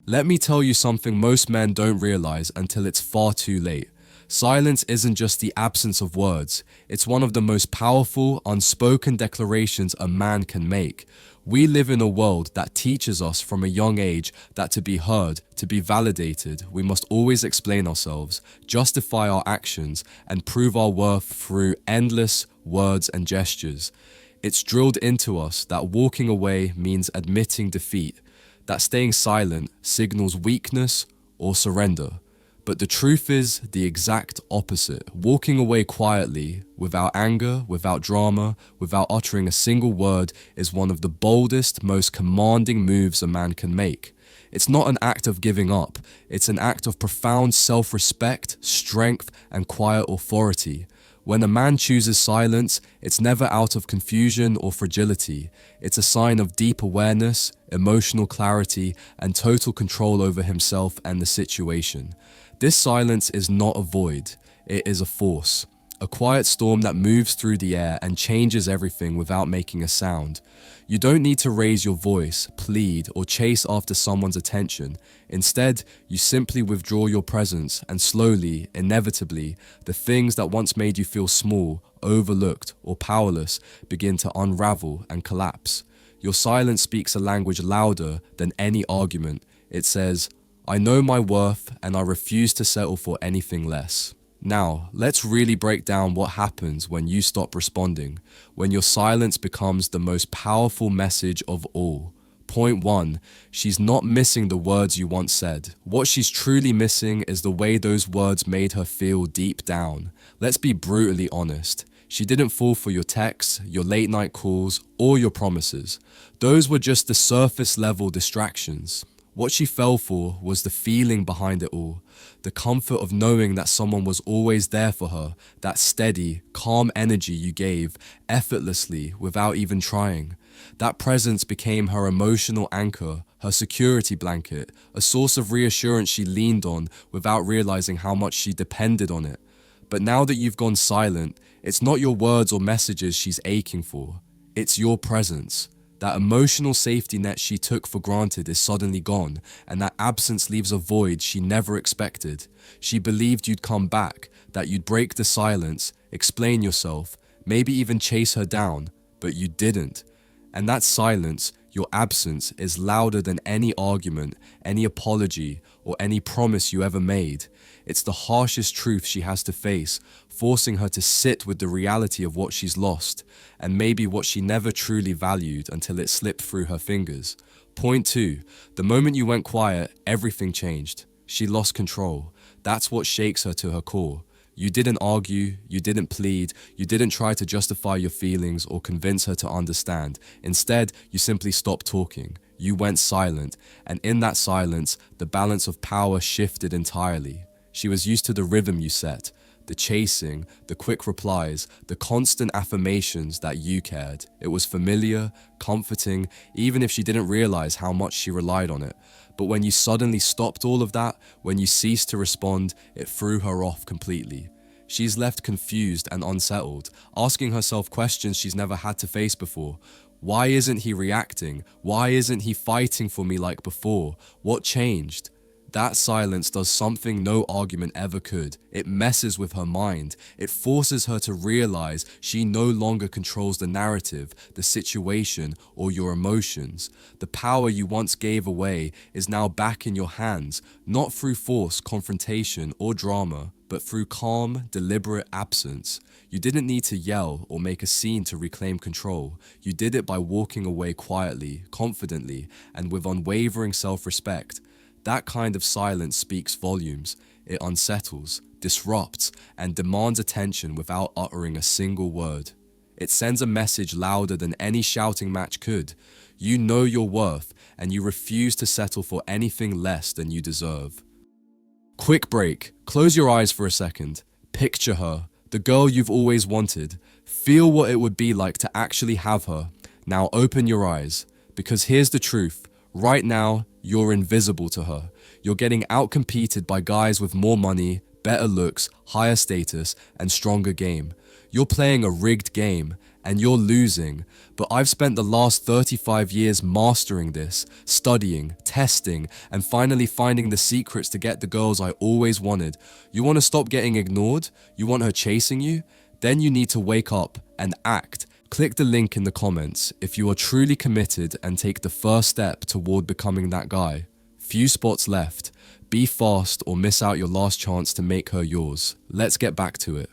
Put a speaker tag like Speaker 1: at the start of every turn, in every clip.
Speaker 1: Let me tell you something most men don't realize until it's far too late. Silence isn't just the absence of words, it's one of the most powerful, unspoken declarations a man can make. We live in a world that teaches us from a young age that to be heard, to be validated, we must always explain ourselves, justify our actions, and prove our worth through endless words and gestures. It's drilled into us that walking away means admitting defeat, that staying silent signals weakness or surrender. But the truth is the exact opposite. Walking away quietly, without anger, without drama, without uttering a single word, is one of the boldest, most commanding moves a man can make. It's not an act of giving up, it's an act of profound self-respect, strength, and quiet authority. When a man chooses silence, it's never out of confusion or fragility. It's a sign of deep awareness, emotional clarity, and total control over himself and the situation. This silence is not a void, it is a force. A quiet storm that moves through the air and changes everything without making a sound. You don't need to raise your voice, plead, or chase after someone's attention. Instead, you simply withdraw your presence and slowly, inevitably, the things that once made you feel small, overlooked, or powerless begin to unravel and collapse. Your silence speaks a language louder than any argument. It says, "I know my worth and I refuse to settle for anything less." Now, let's really break down what happens when you stop responding, when your silence becomes the most powerful message of all. Point 1. She's not missing the words you once said. What she's truly missing is the way those words made her feel deep down. Let's be brutally honest. She didn't fall for your texts, your late night calls, or your promises. Those were just the surface level distractions. What she fell for was the feeling behind it all, the comfort of knowing that someone was always there for her, that steady, calm energy you gave effortlessly without even trying. That presence became her emotional anchor, her security blanket, a source of reassurance she leaned on without realizing how much she depended on it. But now that you've gone silent, it's not your words or messages she's aching for, it's your presence. That emotional safety net she took for granted is suddenly gone, and that absence leaves a void she never expected. She believed you'd come back, that you'd break the silence, explain yourself, maybe even chase her down, but you didn't. And that silence, your absence, is louder than any argument, any apology, or any promise you ever made. It's the harshest truth she has to face, forcing her to sit with the reality of what she's lost, and maybe what she never truly valued until it slipped through her fingers. Point 2. The moment you went quiet, everything changed. She lost control. That's what shakes her to her core. You didn't argue, you didn't plead, you didn't try to justify your feelings or convince her to understand. Instead, you simply stopped talking. You went silent, and in that silence, the balance of power shifted entirely. She was used to the rhythm you set, the chasing, the quick replies, the constant affirmations that you cared. It was familiar, comforting, even if she didn't realize how much she relied on it. But when you suddenly stopped all of that, when you ceased to respond, it threw her off completely. She's left confused and unsettled, asking herself questions she's never had to face before. Why isn't he reacting? Why isn't he fighting for me like before? What changed? That silence does something no argument ever could. It messes with her mind. It forces her to realize she no longer controls the narrative, the situation, or your emotions. The power you once gave away is now back in your hands, not through force, confrontation, or drama, but through calm, deliberate absence. You didn't need to yell or make a scene to reclaim control. You did it by walking away quietly, confidently, and with unwavering self-respect. That kind of silence speaks volumes. It unsettles, disrupts, and demands attention without uttering a single word. It sends a message louder than any shouting match could. You know your worth, and you refuse to settle for anything less than you deserve. Quick break. Close your eyes for a second. Picture her, the girl you've always wanted. Feel what it would be like to actually have her. Now open your eyes, because here's the truth. Right now, you're invisible to her. You're getting outcompeted by guys with more money, better looks, higher status, and stronger game. You're playing a rigged game, and you're losing. But I've spent the last 35 years mastering this, studying, testing, and finally finding the secrets to get the girls I always wanted. You want to stop getting ignored? You want her chasing you? Then you need to wake up and act. Click the link in the comments if you are truly committed and take the first step toward becoming that guy. Few spots left. Be fast or miss out your last chance to make her yours. Let's get back to it.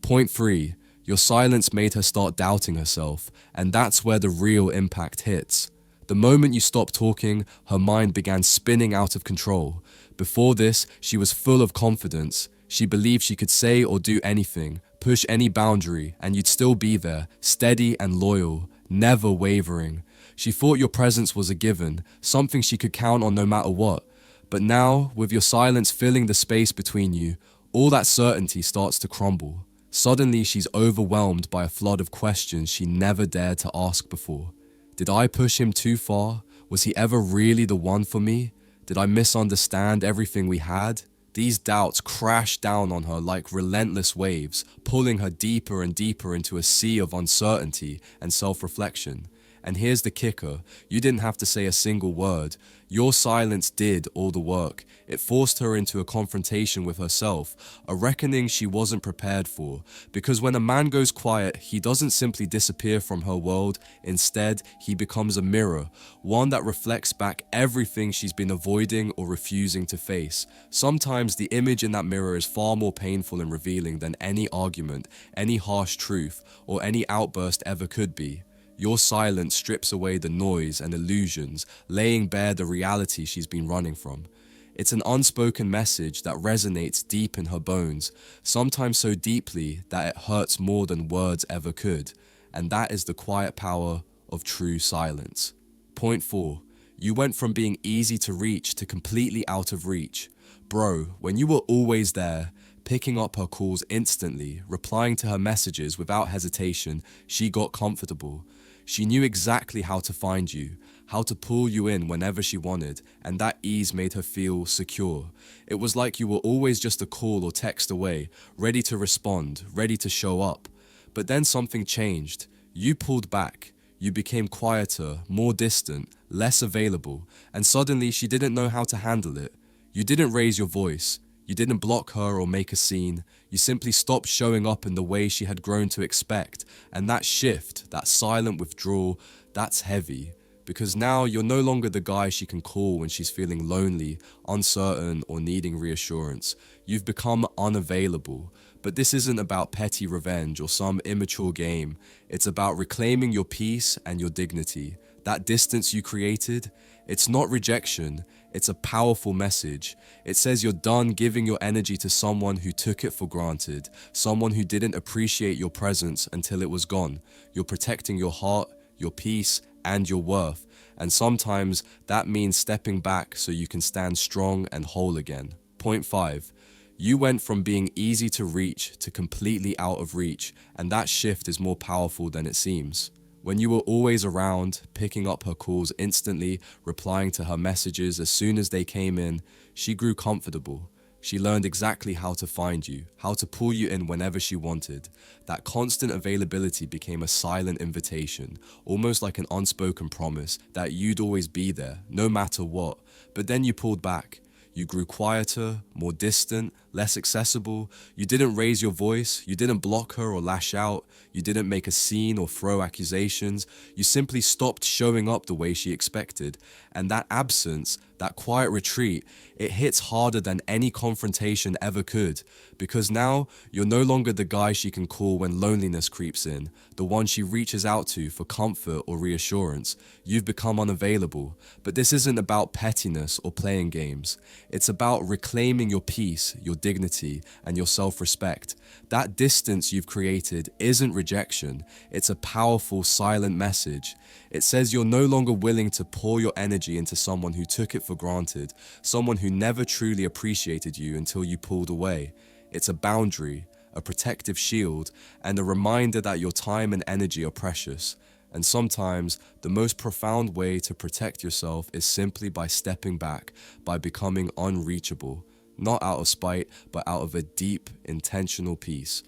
Speaker 1: Point 3. Your silence made her start doubting herself, and that's where the real impact hits. The moment you stopped talking, her mind began spinning out of control. Before this, she was full of confidence. She believed she could say or do anything, push any boundary, and you'd still be there, steady and loyal, never wavering. She thought your presence was a given, something she could count on no matter what. But now, with your silence filling the space between you, all that certainty starts to crumble. Suddenly, she's overwhelmed by a flood of questions she never dared to ask before. Did I push him too far? Was he ever really the one for me? Did I misunderstand everything we had? These doubts crashed down on her like relentless waves, pulling her deeper and deeper into a sea of uncertainty and self-reflection. And here's the kicker, you didn't have to say a single word. Your silence did all the work. It forced her into a confrontation with herself, a reckoning she wasn't prepared for. Because when a man goes quiet, he doesn't simply disappear from her world. Instead, he becomes a mirror, one that reflects back everything she's been avoiding or refusing to face. Sometimes the image in that mirror is far more painful and revealing than any argument, any harsh truth, or any outburst ever could be. Your silence strips away the noise and illusions, laying bare the reality she's been running from. It's an unspoken message that resonates deep in her bones, sometimes so deeply that it hurts more than words ever could. And that is the quiet power of true silence. Point 4. You went from being easy to reach to completely out of reach. Bro, when you were always there, picking up her calls instantly, replying to her messages without hesitation, she got comfortable. She knew exactly how to find you, how to pull you in whenever she wanted, and that ease made her feel secure. It was like you were always just a call or text away, ready to respond, ready to show up. But then something changed. You pulled back. You became quieter, more distant, less available, and suddenly she didn't know how to handle it. You didn't raise your voice. You didn't block her or make a scene. You simply stopped showing up in the way she had grown to expect. And that shift, that silent withdrawal, that's heavy. Because now you're no longer the guy she can call when she's feeling lonely, uncertain, or needing reassurance. You've become unavailable. But this isn't about petty revenge or some immature game. It's about reclaiming your peace and your dignity. That distance you created, it's not rejection, it's a powerful message. It says you're done giving your energy to someone who took it for granted, someone who didn't appreciate your presence until it was gone. You're protecting your heart, your peace, and your worth. And sometimes that means stepping back so you can stand strong and whole again. Point 5. You went from being easy to reach to completely out of reach, and that shift is more powerful than it seems. When you were always around, picking up her calls instantly, replying to her messages as soon as they came in, she grew comfortable. She learned exactly how to find you, how to pull you in whenever she wanted. That constant availability became a silent invitation, almost like an unspoken promise that you'd always be there, no matter what. But then you pulled back. You grew quieter, more distant, less accessible. You didn't raise your voice. You didn't block her or lash out. You didn't make a scene or throw accusations. You simply stopped showing up the way she expected. And that absence, that quiet retreat, it hits harder than any confrontation ever could. Because now, you're no longer the guy she can call when loneliness creeps in, the one she reaches out to for comfort or reassurance. You've become unavailable. But this isn't about pettiness or playing games. It's about reclaiming your peace, your dignity, and your self-respect. That distance you've created isn't rejection. It's a powerful, silent message. It says you're no longer willing to pour your energy into someone who took it for granted, someone who never truly appreciated you until you pulled away. It's a boundary, a protective shield, and a reminder that your time and energy are precious. And sometimes, the most profound way to protect yourself is simply by stepping back, by becoming unreachable, not out of spite, but out of a deep, intentional peace.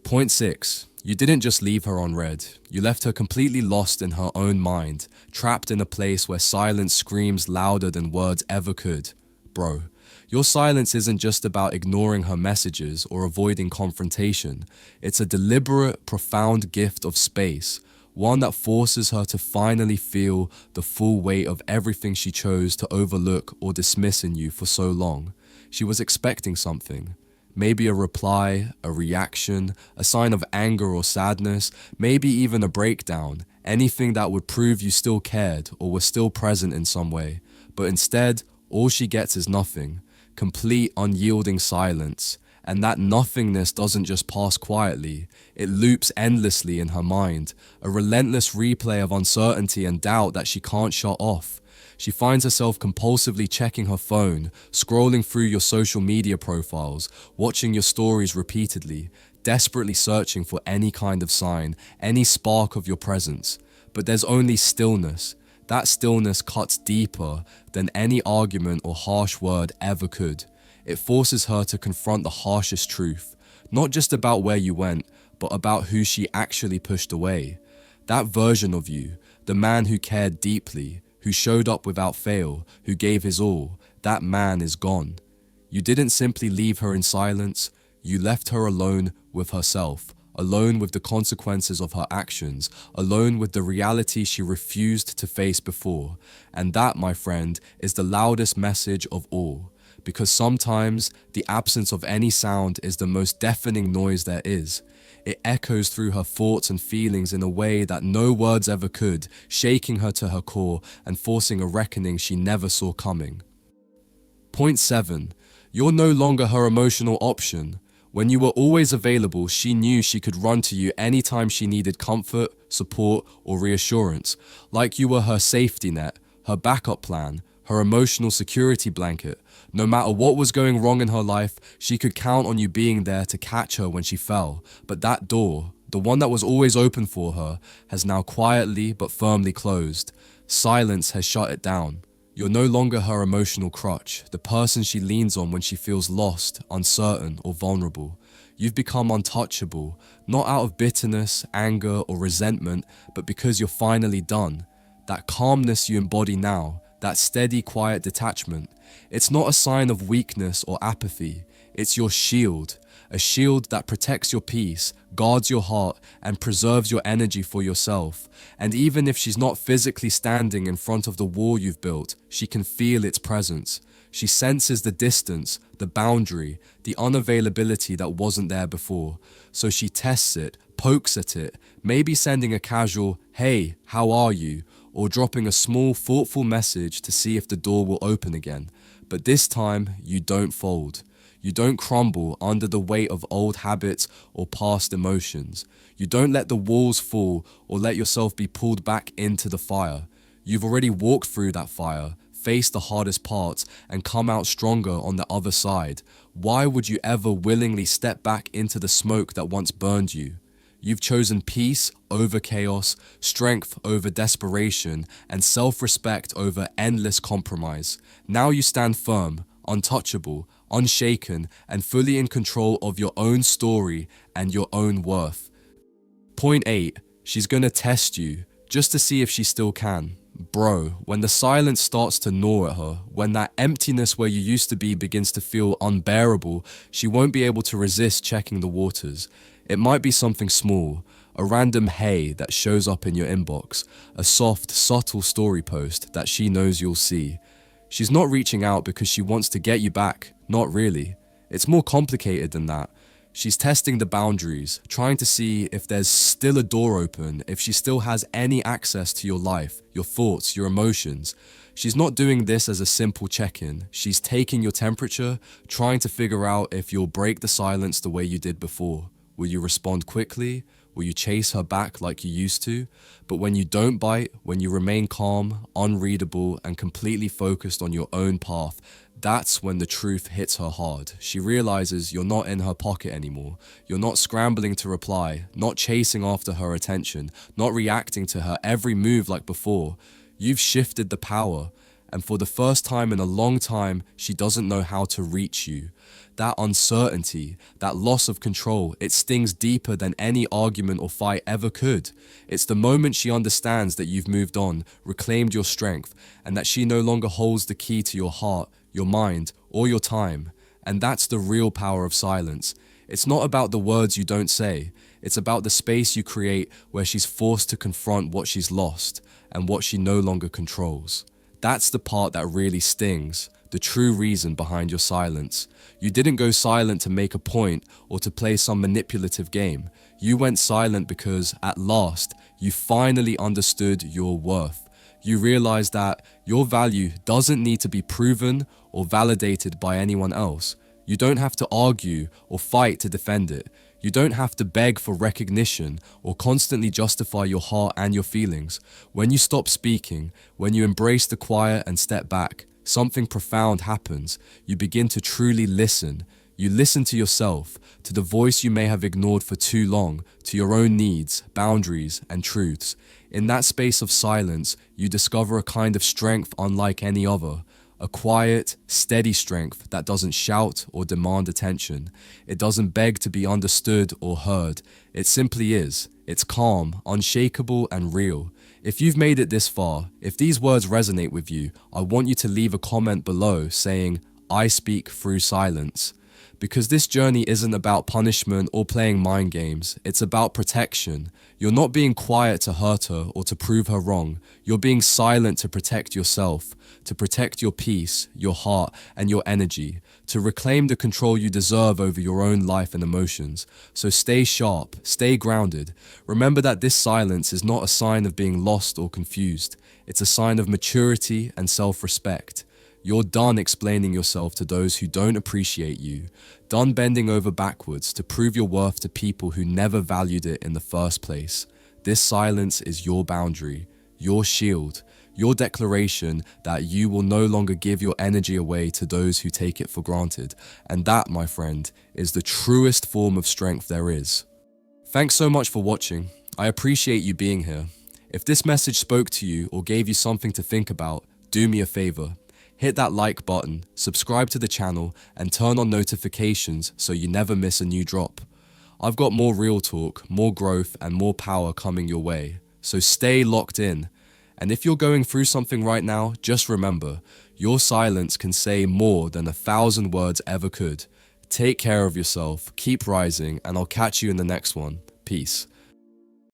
Speaker 1: Point 6. You didn't just leave her on red. You left her completely lost in her own mind, trapped in a place where silence screams louder than words ever could. Bro, your silence isn't just about ignoring her messages or avoiding confrontation. It's a deliberate, profound gift of space, one that forces her to finally feel the full weight of everything she chose to overlook or dismiss in you for so long. She was expecting something. Maybe a reply, a reaction, a sign of anger or sadness, maybe even a breakdown, anything that would prove you still cared or were still present in some way. But instead, all she gets is nothing, complete unyielding silence. And that nothingness doesn't just pass quietly, it loops endlessly in her mind, a relentless replay of uncertainty and doubt that she can't shut off. She finds herself compulsively checking her phone, scrolling through your social media profiles, watching your stories repeatedly, desperately searching for any kind of sign, any spark of your presence. But there's only stillness. That stillness cuts deeper than any argument or harsh word ever could. It forces her to confront the harshest truth, not just about where you went, but about who she actually pushed away. That version of you, the man who cared deeply, who showed up without fail, who gave his all, that man is gone. You didn't simply leave her in silence, you left her alone with herself, alone with the consequences of her actions, alone with the reality she refused to face before. And that, my friend, is the loudest message of all. Because sometimes the absence of any sound is the most deafening noise there is. It echoes through her thoughts and feelings in a way that no words ever could, shaking her to her core and forcing a reckoning she never saw coming. Point 7. You're no longer her emotional option. When you were always available, she knew she could run to you anytime she needed comfort, support, or reassurance, like you were her safety net, her backup plan, her emotional security blanket. No matter what was going wrong in her life, she could count on you being there to catch her when she fell. But that door, the one that was always open for her, has now quietly but firmly closed. Silence has shut it down. You're no longer her emotional crutch, the person she leans on when she feels lost, uncertain, or vulnerable. You've become untouchable, not out of bitterness, anger, or resentment, but because you're finally done. That calmness you embody now, that steady, quiet detachment, it's not a sign of weakness or apathy. It's your shield, a shield that protects your peace, guards your heart, and preserves your energy for yourself. And even if she's not physically standing in front of the wall you've built, she can feel its presence. She senses the distance, the boundary, the unavailability that wasn't there before. So she tests it, pokes at it, maybe sending a casual, "Hey, how are you?" or dropping a small, thoughtful message to see if the door will open again. But this time, you don't fold. You don't crumble under the weight of old habits or past emotions. You don't let the walls fall or let yourself be pulled back into the fire. You've already walked through that fire, faced the hardest parts, and come out stronger on the other side. Why would you ever willingly step back into the smoke that once burned you? You've chosen peace over chaos, strength over desperation, and self-respect over endless compromise. Now you stand firm, untouchable, unshaken, and fully in control of your own story and your own worth. Point 8. She's gonna test you, just to see if she still can. Bro, when the silence starts to gnaw at her, when that emptiness where you used to be begins to feel unbearable, she won't be able to resist checking the waters. It might be something small, a random hey that shows up in your inbox, a soft, subtle story post that she knows you'll see. She's not reaching out because she wants to get you back, not really. It's more complicated than that. She's testing the boundaries, trying to see if there's still a door open, if she still has any access to your life, your thoughts, your emotions. She's not doing this as a simple check-in. She's taking your temperature, trying to figure out if you'll break the silence the way you did before. Will you respond quickly? Will you chase her back like you used to? But when you don't bite, when you remain calm, unreadable, and completely focused on your own path, that's when the truth hits her hard. She realizes you're not in her pocket anymore. You're not scrambling to reply, not chasing after her attention, not reacting to her every move like before. You've shifted the power. and for the first time in a long time, she doesn't know how to reach you. That uncertainty, that loss of control, it stings deeper than any argument or fight ever could. It's the moment she understands that you've moved on, reclaimed your strength, and that she no longer holds the key to your heart, your mind, or your time. And that's the real power of silence. It's not about the words you don't say. It's about the space you create where she's forced to confront what she's lost and what she no longer controls. That's the part that really stings, the true reason behind your silence. You didn't go silent to make a point or to play some manipulative game. You went silent because, at last, you finally understood your worth. You realized that your value doesn't need to be proven or validated by anyone else. You don't have to argue or fight to defend it. You don't have to beg for recognition or constantly justify your heart and your feelings. When you stop speaking, when you embrace the quiet and step back, something profound happens. You begin to truly listen. You listen to yourself, to the voice you may have ignored for too long, to your own needs, boundaries, and truths. In that space of silence, you discover a kind of strength unlike any other. A quiet, steady strength that doesn't shout or demand attention. It doesn't beg to be understood or heard. It simply is. It's calm, unshakable, and real. If you've made it this far, if these words resonate with you, I want you to leave a comment below saying, "I speak through silence." Because this journey isn't about punishment or playing mind games, it's about protection. You're not being quiet to hurt her or to prove her wrong. You're being silent to protect yourself, to protect your peace, your heart, and your energy, to reclaim the control you deserve over your own life and emotions. So stay sharp, stay grounded. Remember that this silence is not a sign of being lost or confused. It's a sign of maturity and self-respect. You're done explaining yourself to those who don't appreciate you, done bending over backwards to prove your worth to people who never valued it in the first place. This silence is your boundary, your shield, your declaration that you will no longer give your energy away to those who take it for granted. And that, my friend, is the truest form of strength there is. Thanks so much for watching. I appreciate you being here. If this message spoke to you or gave you something to think about, do me a favor. Hit that like button, subscribe to the channel, and turn on notifications so you never miss a new drop. I've got more real talk, more growth, and more power coming your way. So stay locked in. And if you're going through something right now, just remember, your silence can say more than 1,000 words ever could. Take care of yourself, keep rising, and I'll catch you in the next one. Peace.